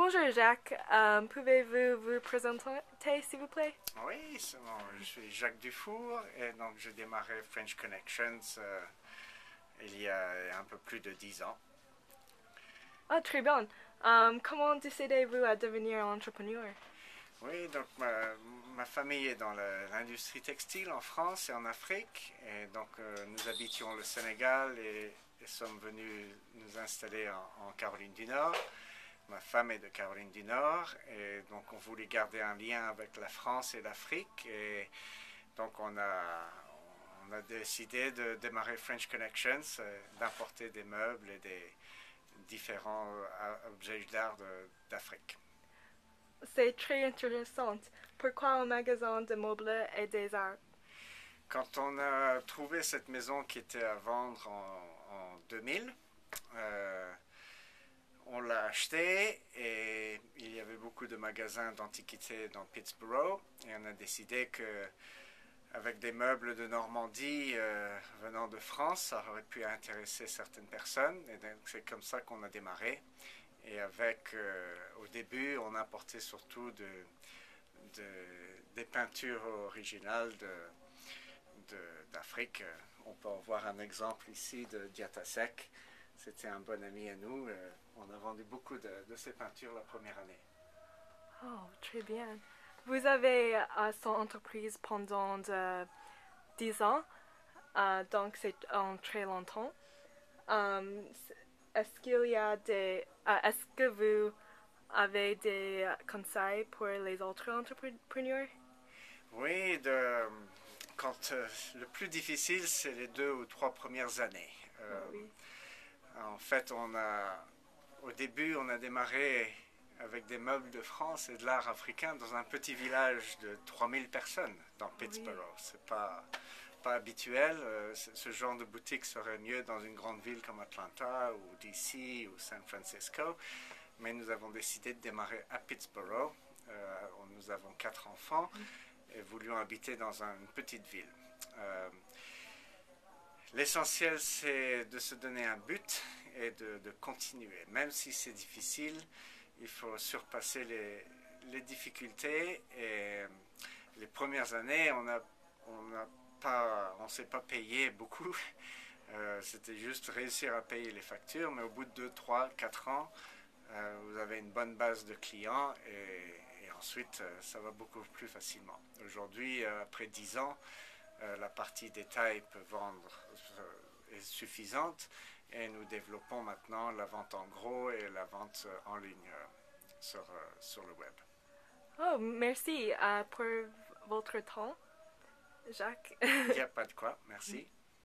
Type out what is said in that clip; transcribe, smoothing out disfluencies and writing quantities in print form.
Bonjour Jacques, pouvez-vous vous présenter s'il vous plaît? Oui, je suis Jacques Dufour et donc j'ai démarré French Connections il y a un peu plus de 10 ans. Ah, très bien. Comment décidez-vous à devenir entrepreneur? Oui, donc ma famille est dans l'industrie textile en France et en Afrique et donc nous habitions le Sénégal et sommes venus nous installer en Caroline du Nord. Ma femme est de Caroline du Nord et donc on voulait garder un lien avec la France et l'Afrique et donc on a décidé de démarrer French Connections, d'importer des meubles et des différents objets d'art d'Afrique. C'est très intéressant. Pourquoi un magasin de meubles et des arts? Quand on a trouvé cette maison qui était à vendre en 2000, on l'a achetée et il y avait beaucoup de magasins d'antiquités dans Pittsburgh et on a décidé que avec des meubles de Normandie venant de France, ça aurait pu intéresser certaines personnes. Et donc c'est comme ça qu'on a démarré. Et au début, on importait surtout des peintures originales d'Afrique. On peut en voir un exemple ici de Diatasek. C'était un bon ami à nous. On a vendu beaucoup de ces peintures la première année. Oh, très bien. Vous avez son entreprise pendant 10 ans, donc c'est très longtemps. Euh, est-ce qu'il y a est-ce que vous avez des conseils pour les autres entrepreneurs? Oui, quand le plus difficile, c'est les 2 ou 3 premières années. Oh, oui. En fait, au début, on a démarré avec des meubles de France et de l'art africain dans un petit village de 3000 personnes dans Pittsburgh. Oui. C'est pas habituel. Ce genre de boutique serait mieux dans une grande ville comme Atlanta ou DC ou San Francisco. Mais nous avons décidé de démarrer à Pittsburgh. Nous avons 4 enfants et voulions habiter dans une petite ville. L'essentiel, c'est de se donner un but et de continuer. Même si c'est difficile, il faut surpasser les difficultés. Et les premières années, on s'est pas payé beaucoup. C'était juste réussir à payer les factures. Mais au bout de 2, 3, 4 ans, vous avez une bonne base de clients et ensuite, ça va beaucoup plus facilement. Aujourd'hui, après 10 ans, la partie détail peut vendre est suffisante et nous développons maintenant la vente en gros et la vente en ligne sur le web. Oh, merci pour votre temps, Jacques. Il n'y a pas de quoi, merci.